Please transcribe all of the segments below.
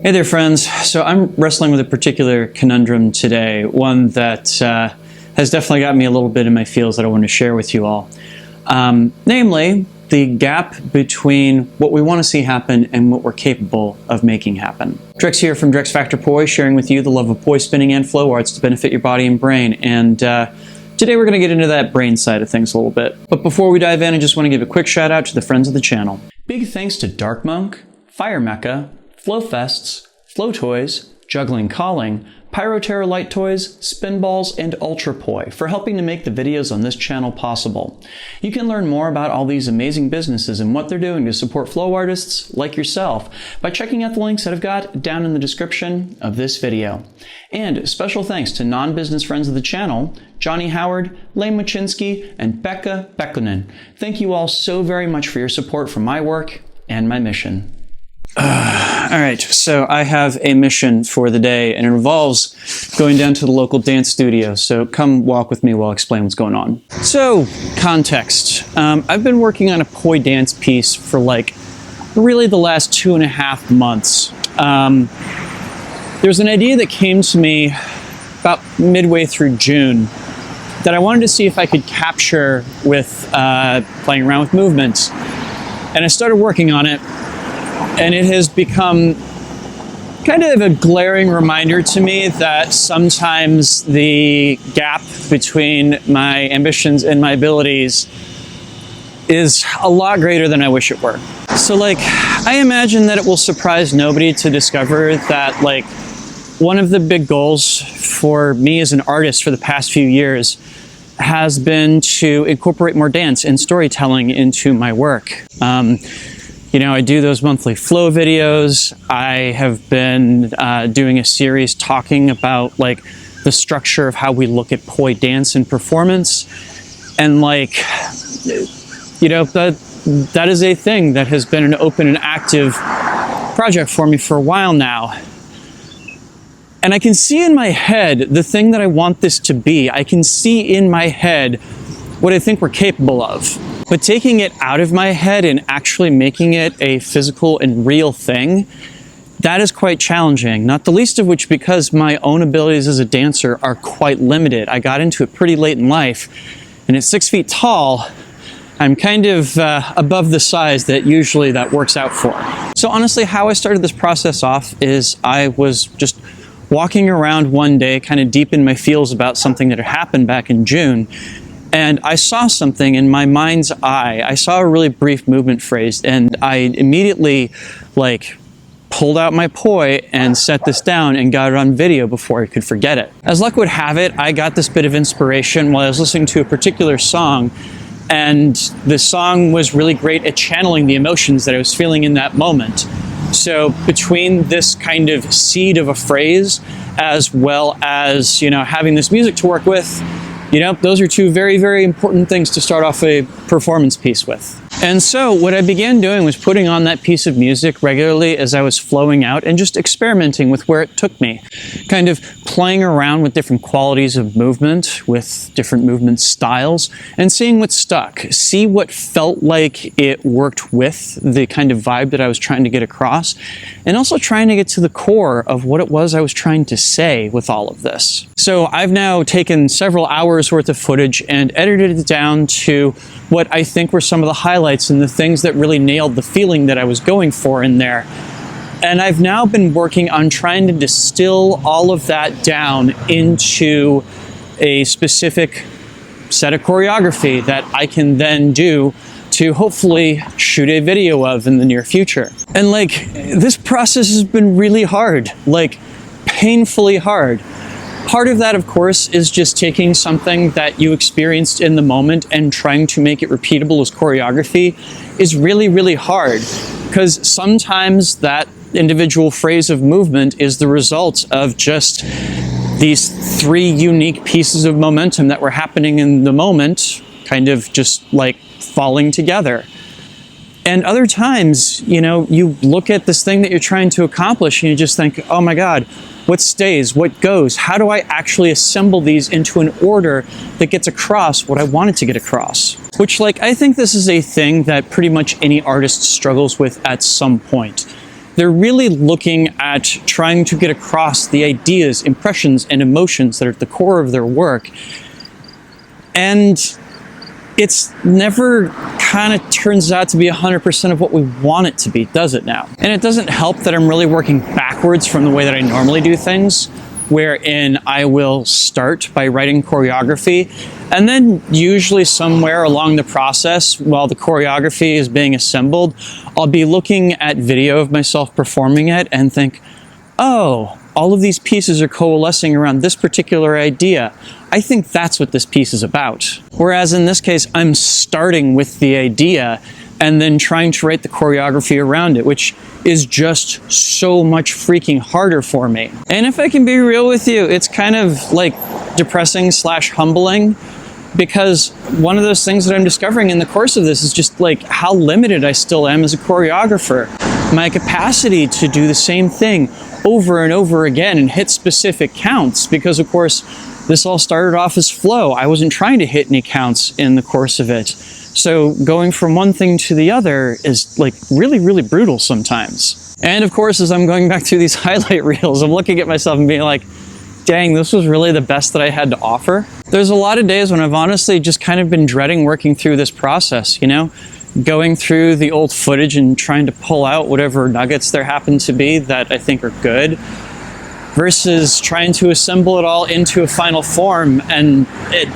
Hey there, friends. So I'm wrestling with a particular conundrum today, one that has definitely got me a little bit in my feels that I want to share with you all. Namely, the gap between what we want to see happen and what we're capable of making happen. Drex here from Drex Factor Poi, sharing with you the love of poi spinning and flow arts to benefit your body and brain. And today we're going to get into that brain side of things a little bit. But before we dive in, I just want to give a quick shout out to the friends of the channel. Big thanks to Dark Monk, Fire Mecha, Flow Fests, Flow Toys, Juggling Calling, Pyroterra Light Toys, Spinballs, and Ultra Poi for helping to make the videos on this channel possible. You can learn more about all these amazing businesses and what they're doing to support flow artists like yourself by checking out the links that I've got down in the description of this video. And special thanks to non-business friends of the channel, Johnny Howard, Lane Machinsky, and Becca Bekkonen. Thank you all so very much for your support for my work and my mission. All right, so I have a mission for the day, and it involves going down to the local dance studio. So come walk with me while I explain what's going on. So, context. I've been working on a poi dance piece for really the last 2.5 months. There's an idea that came to me about midway through June that I wanted to see if I could capture with playing around with movements. And I started working on it. And it has become kind of a glaring reminder to me that sometimes the gap between my ambitions and my abilities is a lot greater than I wish it were. So I imagine that it will surprise nobody to discover that one of the big goals for me as an artist for the past few years has been to incorporate more dance and storytelling into my work. I do those monthly flow videos. I have been doing a series talking about the structure of how we look at poi dance and performance. And that is a thing that has been an open and active project for me for a while now. And I can see in my head the thing that I want this to be. I can see in my head what I think we're capable of. But taking it out of my head and actually making it a physical and real thing, that is quite challenging. Not the least of which because my own abilities as a dancer are quite limited. I got into it pretty late in life, and at 6 feet tall, I'm kind of above the size that usually that works out for. So honestly, how I started this process off is I was just walking around one day, kind of deep in my feels about something that had happened back in June. And I saw something in my mind's eye. I saw a really brief movement phrase, and I immediately pulled out my poi and set this down and got it on video before I could forget it. As luck would have it, I got this bit of inspiration while I was listening to a particular song, and the song was really great at channeling the emotions that I was feeling in that moment. So between this kind of seed of a phrase, as well as having this music to work with, those are two very, very important things to start off a performance piece with. And so what I began doing was putting on that piece of music regularly as I was flowing out and just experimenting with where it took me. Kind of playing around with different qualities of movement, with different movement styles, and seeing what stuck. See what felt like it worked with the kind of vibe that I was trying to get across, and also trying to get to the core of what it was I was trying to say with all of this. So I've now taken several hours worth of footage and edited it down to what I think were some of the highlights and the things that really nailed the feeling that I was going for in there. And I've now been working on trying to distill all of that down into a specific set of choreography that I can then do to hopefully shoot a video of in the near future. And this process has been really hard, painfully hard. Part of that, of course, is just taking something that you experienced in the moment and trying to make it repeatable as choreography is really, really hard. Because sometimes that individual phrase of movement is the result of just these 3 unique pieces of momentum that were happening in the moment, kind of just falling together. And other times, you look at this thing that you're trying to accomplish and you just think, oh my God, what stays, what goes? How do I actually assemble these into an order that gets across what I wanted to get across? Which, I think this is a thing that pretty much any artist struggles with at some point. They're really looking at trying to get across the ideas, impressions, and emotions that are at the core of their work. And it's never kind of turns out to be 100% of what we want it to be, does it now? And it doesn't help that I'm really working backwards from the way that I normally do things, wherein I will start by writing choreography, and then usually somewhere along the process, while the choreography is being assembled, I'll be looking at video of myself performing it and think, oh, all of these pieces are coalescing around this particular idea. I think that's what this piece is about. Whereas in this case, I'm starting with the idea and then trying to write the choreography around it, which is just so much freaking harder for me. And if I can be real with you, it's kind of like depressing / humbling, because one of those things that I'm discovering in the course of this is just like how limited I still am as a choreographer. My capacity to do the same thing over and over again and hit specific counts, because of course this all started off as flow. I wasn't trying to hit any counts in the course of it. So going from one thing to the other is like really, really brutal sometimes. And of course, as I'm going back through these highlight reels, I'm looking at myself and being like, dang, this was really the best that I had to offer. There's a lot of days when I've honestly just kind of been dreading working through this process, you know? Going through the old footage and trying to pull out whatever nuggets there happen to be that I think are good, versus trying to assemble it all into a final form, and it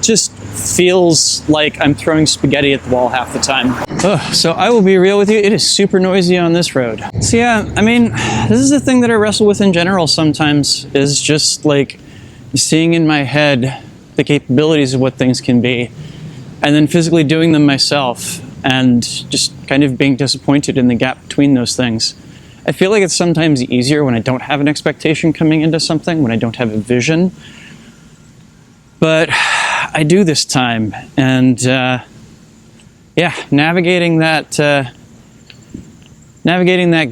just feels like I'm throwing spaghetti at the wall half the time. Ugh, so I will be real with you, it is super noisy on this road. So yeah, I mean, this is the thing that I wrestle with in general sometimes, is just like seeing in my head the capabilities of what things can be, and then physically doing them myself, and just kind of being disappointed in the gap between those things. I feel like it's sometimes easier when I don't have an expectation coming into something, when I don't have a vision. But I do this time, and yeah, navigating that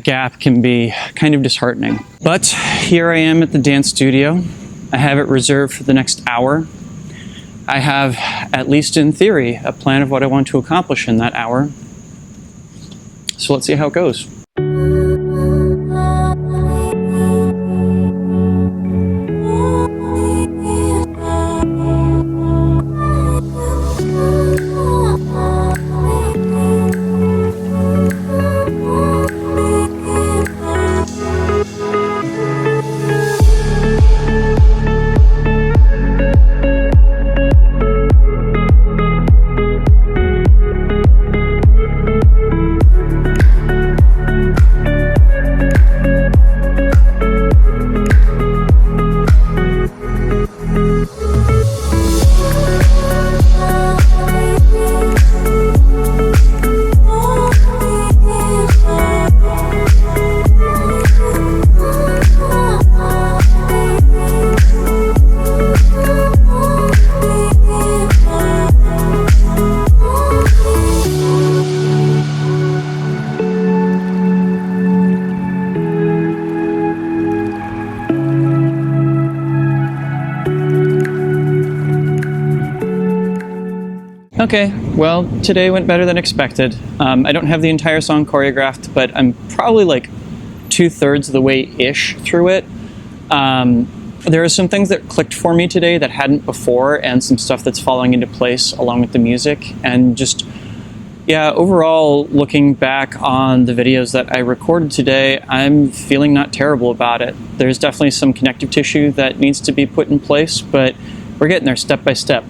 gap can be kind of disheartening. But here I am at the dance studio. I have it reserved for the next hour. I have, at least in theory, a plan of what I want to accomplish in that hour. So let's see how it goes. Okay, well, today went better than expected. I don't have the entire song choreographed, but I'm probably like 2/3 of the way-ish through it. There are some things that clicked for me today that hadn't before, and some stuff that's falling into place along with the music. And just, yeah, overall, looking back on the videos that I recorded today, I'm feeling not terrible about it. There's definitely some connective tissue that needs to be put in place, but we're getting there step by step.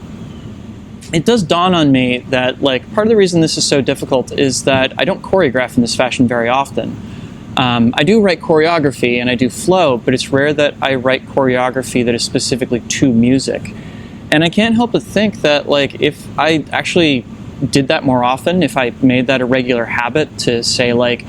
It does dawn on me that, like, part of the reason this is so difficult is that I don't choreograph in this fashion very often. I do write choreography and I do flow, but it's rare that I write choreography that is specifically to music. And I can't help but think that, like, if I actually did that more often, if I made that a regular habit to, say, like,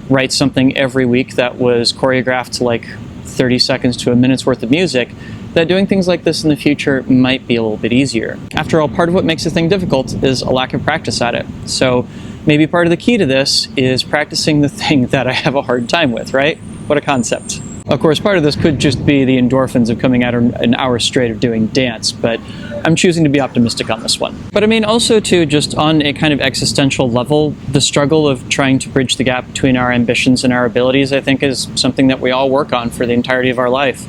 write something every week that was choreographed to, like, 30 seconds to a minute's worth of music, that doing things like this in the future might be a little bit easier. After all, part of what makes a thing difficult is a lack of practice at it. So maybe part of the key to this is practicing the thing that I have a hard time with, right? What a concept. Of course, part of this could just be the endorphins of coming out an hour straight of doing dance, but I'm choosing to be optimistic on this one. But I mean, also too, just on a kind of existential level, the struggle of trying to bridge the gap between our ambitions and our abilities, I think, is something that we all work on for the entirety of our life.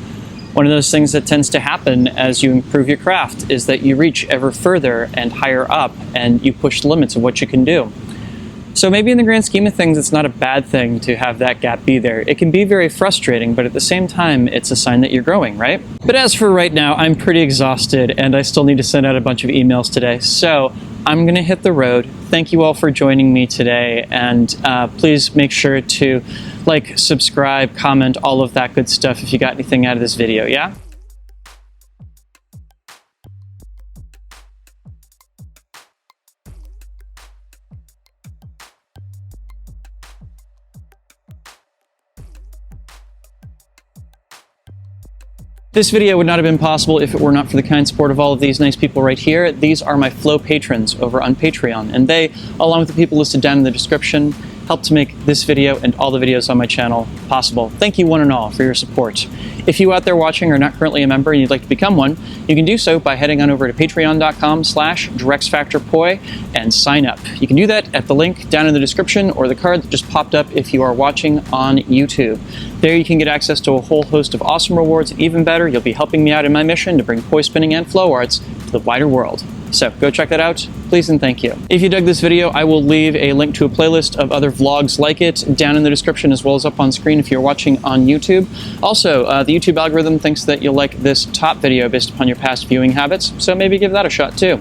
One of those things that tends to happen as you improve your craft is that you reach ever further and higher up, and you push the limits of what you can do. So maybe in the grand scheme of things, it's not a bad thing to have that gap be there. It can be very frustrating, but at the same time, it's a sign that you're growing, right? But as for right now, I'm pretty exhausted, and I still need to send out a bunch of emails today. So I'm gonna hit the road. Thank you all for joining me today, and please make sure to like, subscribe, comment, all of that good stuff if you got anything out of this video, yeah? This video would not have been possible if it were not for the kind support of all of these nice people right here. These are my Flow patrons over on Patreon, and they, along with the people listed down in the description, help to make this video and all the videos on my channel possible. Thank you one and all for your support. If you out there watching are not currently a member and you'd like to become one, you can do so by heading on over to patreon.com/DrexFactorPoi and sign up. You can do that at the link down in the description or the card that just popped up if you are watching on YouTube. There you can get access to a whole host of awesome rewards, and even better, you'll be helping me out in my mission to bring poi spinning and flow arts to the wider world. So go check that out, please and thank you. If you dug this video, I will leave a link to a playlist of other vlogs like it down in the description, as well as up on screen if you're watching on YouTube. Also, the YouTube algorithm thinks that you'll like this top video based upon your past viewing habits, so maybe give that a shot too.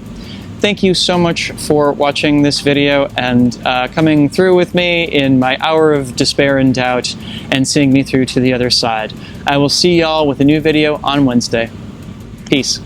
Thank you so much for watching this video and coming through with me in my hour of despair and doubt and seeing me through to the other side. I will see y'all with a new video on Wednesday. Peace.